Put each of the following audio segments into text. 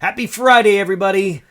Happy Friday, everybody!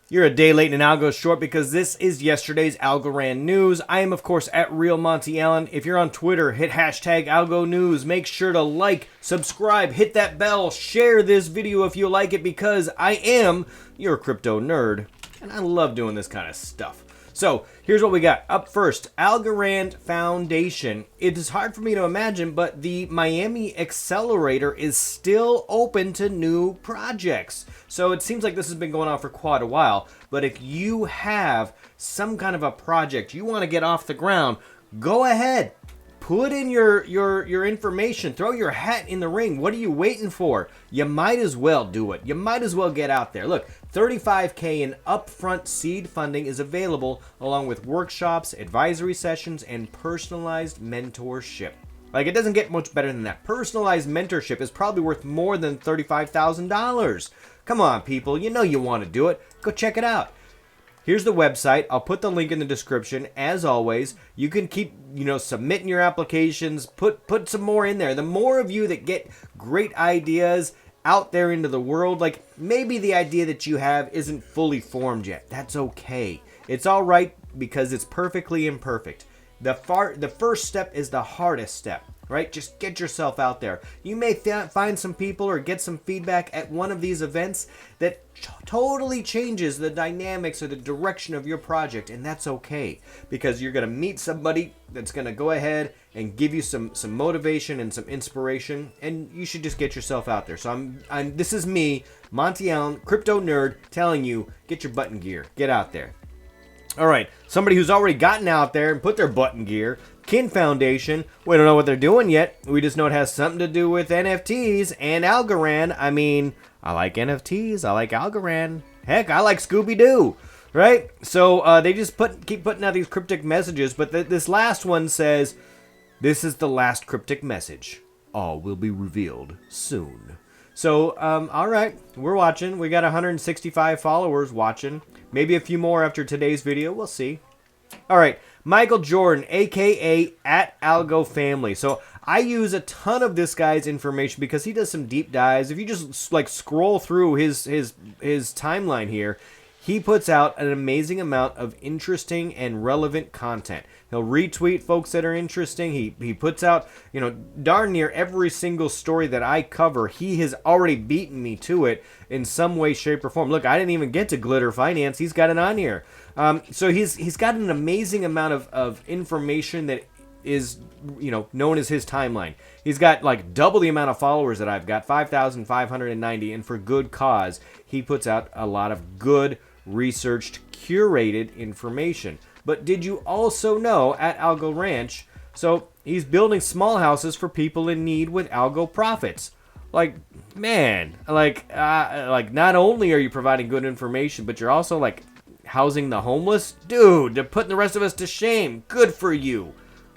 You're a day late and an algo short because this is yesterday's Algorand news. I am, of course, at Real Monty Allen. If you're on Twitter, hit hashtag Algo News. Make sure to like, subscribe, hit that bell, share this video if you like it because I am your crypto nerd. And I love doing this kind of stuff. So, here's what we got. Up first, Algorand Foundation. It is hard for me to imagine, but the Miami accelerator is still open to new projects. So, it seems like this has been going on for quite a while. But if you have some kind of a project you want to get off the ground, go ahead. Put in your information. Throw your hat in the ring. What are you waiting for? You might as well do it. You might as well get out there. Look, $35K in upfront seed funding is available along with workshops, advisory sessions, and personalized mentorship. Like, it doesn't get much better than that. Personalized mentorship is probably worth more than $35,000. Come on, people. You know you want to do it. Go check it out. Here's the website. I'll put the link in the description. As always, you can keep, submitting your applications. Put some more in there. The more of you that get great ideas out there into the world, like maybe the idea that you have isn't fully formed yet. That's okay. It's all right because it's perfectly imperfect. The first step is the hardest step, right? Just get yourself out there. You may find some people or get some feedback at one of these events that totally changes the dynamics or the direction of your project, and that's okay because you're going to meet somebody that's going to go ahead and give you some motivation and some inspiration, and you should just get yourself out there. So this is me, Monty Allen, crypto nerd, telling you, get your butt in gear. Get out there. All right, somebody who's already gotten out there and put their butt in gear, Kin Foundation. We don't know what they're doing yet. We just know it has something to do with NFTs and Algorand. I mean, I like NFTs. I like Algorand. Heck, I like Scooby-Doo, right? So they just keep putting out these cryptic messages, but this last one says, "This is the last cryptic message. All will be revealed soon." So, all right, we're watching. We got 165 followers watching. Maybe a few more after today's video. We'll see. All right, Michael Jordan, a.k.a. at Algo Family. So I use a ton of this guy's information because he does some deep dives. If you just like scroll through his timeline here, he puts out an amazing amount of interesting and relevant content. He'll retweet folks that are interesting. He puts out, darn near every single story that I cover. He has already beaten me to it in some way, shape, or form. Look, I didn't even get to Glitter Finance. He's got it on here. So he's got an amazing amount of information that is, known as his timeline. He's got like double the amount of followers that I've got, 5,590, and for good cause. He puts out a lot of good, researched, curated information. But did you also know at Algo Ranch, so he's building small houses for people in need with Algo profits. Like, man, not only are you providing good information, but you're also like housing the homeless. Dude, they're putting the rest of us to shame. Good for you.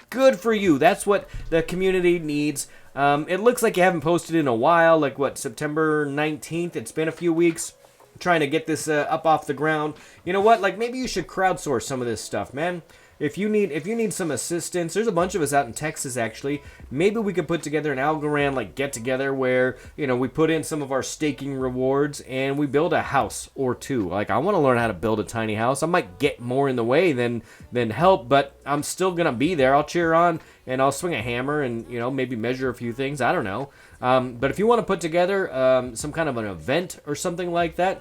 Good for you. That's what the community needs. It looks like you haven't posted in a while, like what, September 19th? It's been a few weeks. Trying to get this up off the ground. You know what? Like, maybe you should crowdsource some of this stuff, man. If you need some assistance, there's a bunch of us out in Texas actually. Maybe we could put together an Algorand get together where we put in some of our staking rewards and we build a house or two. Like, I want to learn how to build a tiny house. I might get more in the way than help, but I'm still gonna be there. I'll cheer on and I'll swing a hammer and maybe measure a few things. I don't know. But if you want to put together some kind of an event or something like that,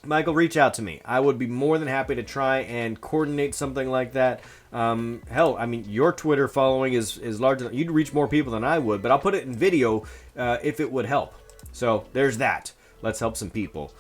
Michael, reach out to me. I would be more than happy to try and coordinate something like that. Hell, I mean, your Twitter following is larger. You'd reach more people than I would, but I'll put it in video if it would help. So there's that. Let's help some people.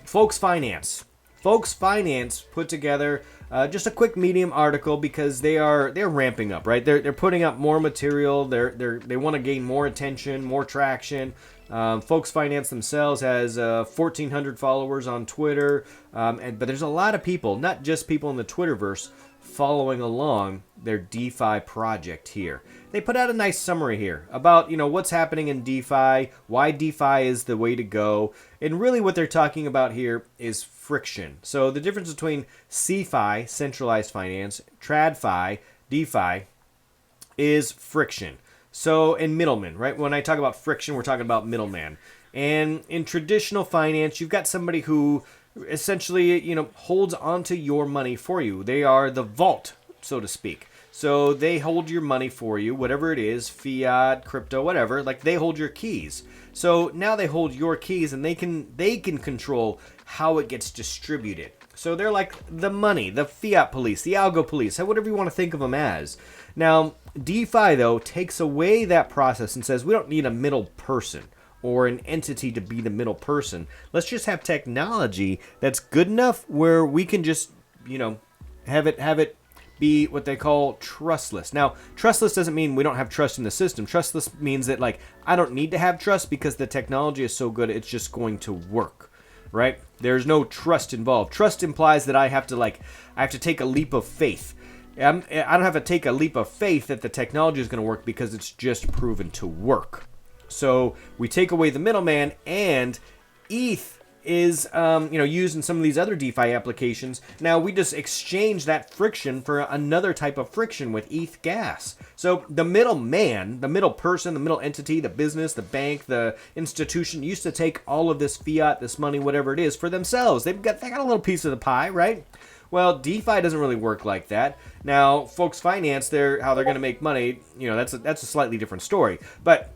Folks Finance. Folks Finance put together just a quick Medium article because they're ramping up, right? They're putting up more material. They want to gain more attention, more traction. Folks Finance themselves has 1,400 followers on Twitter, but there's a lot of people, not just people in the Twitterverse, following along their DeFi project here. They put out a nice summary here about, what's happening in DeFi, why DeFi is the way to go, and really what they're talking about here is friction. So the difference between CeFi, centralized finance, TradFi, DeFi, is friction. So, and middlemen, right? When I talk about friction, we're talking about middleman. And in traditional finance, you've got somebody who essentially, holds onto your money for you. They are the vault, so to speak. So they hold your money for you, whatever it is, fiat, crypto, whatever. Like, they hold your keys. So now they hold your keys, and they can control how it gets distributed. So they're like the money, the fiat police, the algo police, whatever you want to think of them as. Now, DeFi, though, takes away that process and says we don't need a middle person or an entity to be the middle person. Let's just have technology that's good enough where we can just, have it be what they call trustless. Now, trustless doesn't mean we don't have trust in the system. Trustless means that, like, I don't need to have trust because the technology is so good it's just going to work, right? There's no trust involved. Trust implies that I have to take a leap of faith. I don't have to take a leap of faith that the technology is going to work because it's just proven to work. So we take away the middleman, and ETH is used in some of these other DeFi applications. Now we just exchange that friction for another type of friction with ETH gas. So the middleman, the middle person, the middle entity, the business, the bank, the institution used to take all of this fiat, this money, whatever it is, for themselves. They got a little piece of the pie, right? Well, DeFi doesn't really work like that. Now, folks finance, how they're going to make money, that's a slightly different story. But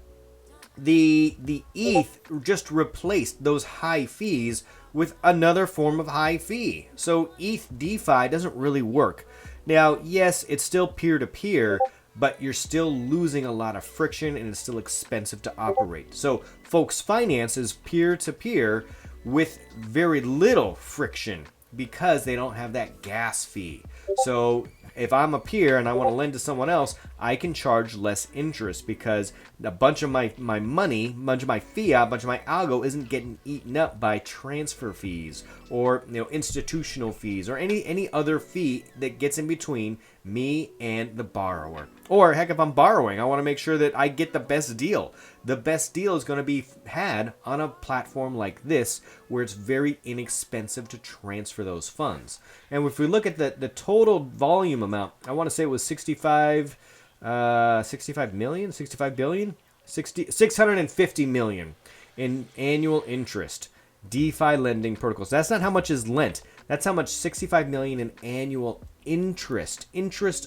the ETH just replaced those high fees with another form of high fee. So ETH DeFi doesn't really work. Now, yes, it's still peer-to-peer, but you're still losing a lot of friction and it's still expensive to operate. So folks finance is peer-to-peer with very little friction because they don't have that gas fee. So if I'm a peer and I want to lend to someone else, I can charge less interest because a bunch of my money, a bunch of my fiat, a bunch of my algo isn't getting eaten up by transfer fees or institutional fees or any other fee that gets in between me and the borrower. Or heck, if I'm borrowing, I want to make sure that I get the best deal. The best deal is going to be had on a platform like this where it's very inexpensive to transfer those funds. And if we look at the total volume amount, I want to say it was 650 million in annual interest. DeFi lending protocols. That's not how much is lent. That's how much 65 million in annual interest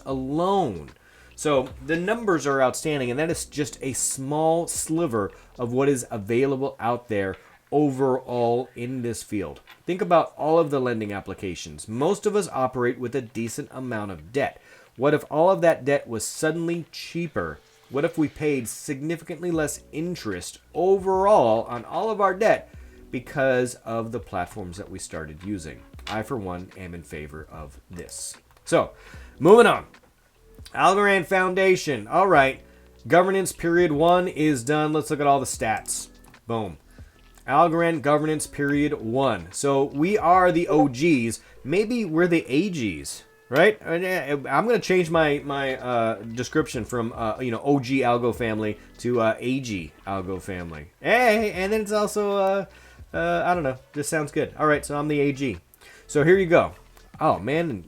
alone. So the numbers are outstanding, and that is just a small sliver of what is available out there overall in this field. Think about all of the lending applications. Most of us operate with a decent amount of debt. What if all of that debt was suddenly cheaper? What if we paid significantly less interest overall on all of our debt because of the platforms that we started using? I, for one, am in favor of this. So, moving on. Algorand Foundation. All right. Governance period 1 is done. Let's look at all the stats. Boom. Algorand governance period 1. So we are the OGs. Maybe we're the AGs, right? I'm going to change my description from OG Algo family to AG Algo family. Hey, and then it's also I don't know. This sounds good. All right, so I'm the AG. So here you go. Oh man.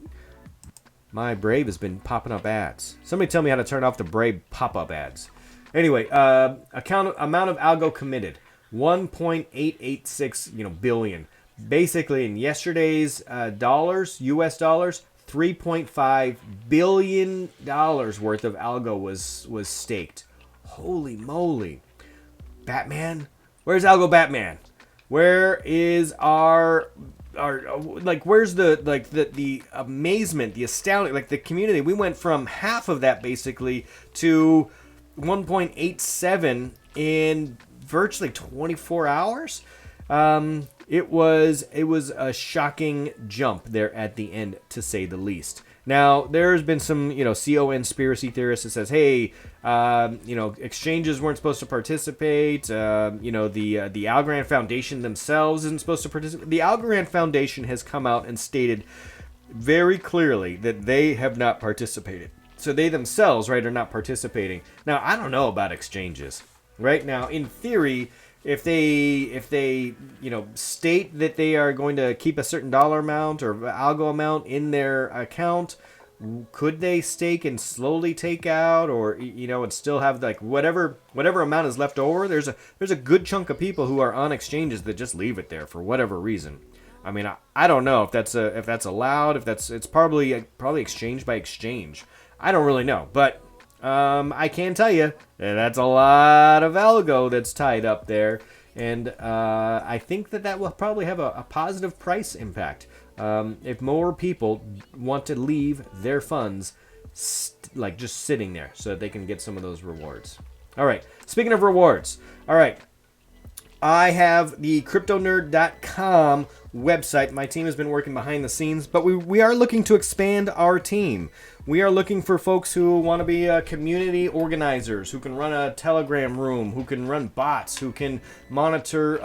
My Brave has been popping up ads. Somebody tell me how to turn off the Brave pop-up ads. Anyway, amount of algo committed, 1.886 billion. Basically, in yesterday's dollars, US dollars, $3.5 billion worth of algo was staked. Holy moly! Batman, where's Algo Batman? Where is our where's the amazement, the astounding, the community? We went from half of that basically to 1.87 in virtually 24 hours. It was a shocking jump there at the end, to say the least. Now, there's been some, CO conspiracy theorists that says, hey, exchanges weren't supposed to participate. The Algorand Foundation themselves isn't supposed to participate. The Algorand Foundation has come out and stated very clearly that they have not participated. So they themselves, right, are not participating. Now, I don't know about exchanges, right? Now, in theory, if they state that they are going to keep a certain dollar amount or algo amount in their account, Could they stake and slowly take out, or and still have like whatever amount is left over? There's a good chunk of people who are on exchanges that just leave it there for whatever reason. I mean, I don't know if that's allowed. It's probably exchange by exchange. I don't really know, but I can tell you that's a lot of algo that's tied up there, and I think that will probably have a positive price impact. If more people want to leave their funds like just sitting there so that they can get some of those rewards. All right, speaking of rewards, all right, I have the KryptoNurd.com website. My team has been working behind the scenes, but we are looking to expand our team. We are looking for folks who want to be community organizers, who can run a Telegram room, who can run bots, who can monitor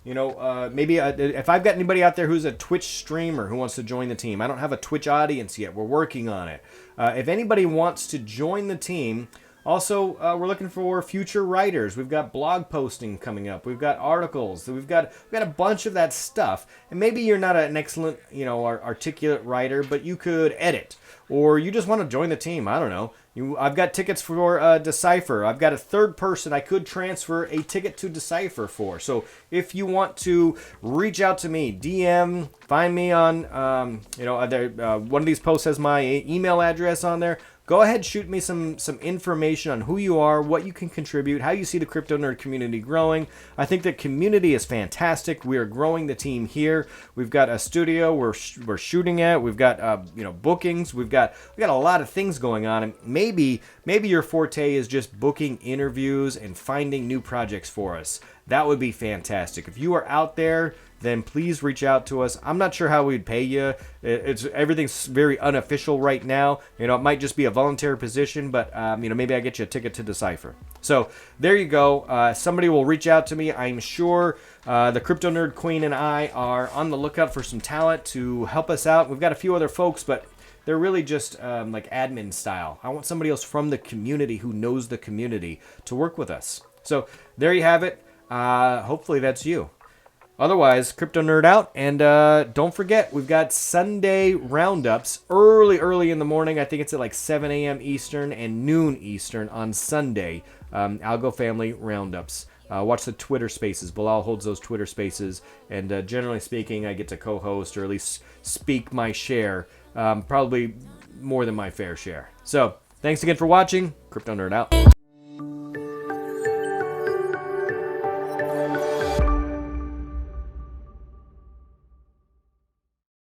maybe if I've got anybody out there who's a Twitch streamer who wants to join the team. I don't have a Twitch audience yet. We're working on it. If anybody wants to join the team, also, we're looking for future writers. We've got blog posting coming up. We've got articles. We've got a bunch of that stuff. And maybe you're not an excellent, articulate writer, but you could edit. Or you just want to join the team. I don't know. I've got tickets for Decipher. I've got a third person I could transfer a ticket to Decipher for. So if you want to reach out to me, DM, find me on, one of these posts has my email address on there. Go ahead, shoot me some information on who you are, what you can contribute, how you see the Crypto Nerd community growing. I think the community is fantastic. We are growing the team here. We've got a studio we're shooting at. We've got bookings. We've got a lot of things going on. And maybe your forte is just booking interviews and finding new projects for us. That would be fantastic. If you are out there, then please reach out to us. I'm not sure how we'd pay you. Everything's very unofficial right now. It might just be a voluntary position, but maybe I get you a ticket to Decipher. So there you go. Somebody will reach out to me. I'm sure the Crypto Nerd Queen and I are on the lookout for some talent to help us out. We've got a few other folks, but they're really just like admin style. I want somebody else from the community who knows the community to work with us. So there you have it. Hopefully that's you. Otherwise, Crypto Nerd out, and don't forget, we've got Sunday roundups early in the morning. I think it's at like 7 a.m. Eastern and noon Eastern on Sunday. Algo Family roundups. Watch the Twitter Spaces. Bilal holds those Twitter Spaces, and generally speaking, I get to co-host or at least speak my share, probably more than my fair share. So, thanks again for watching. Crypto Nerd out.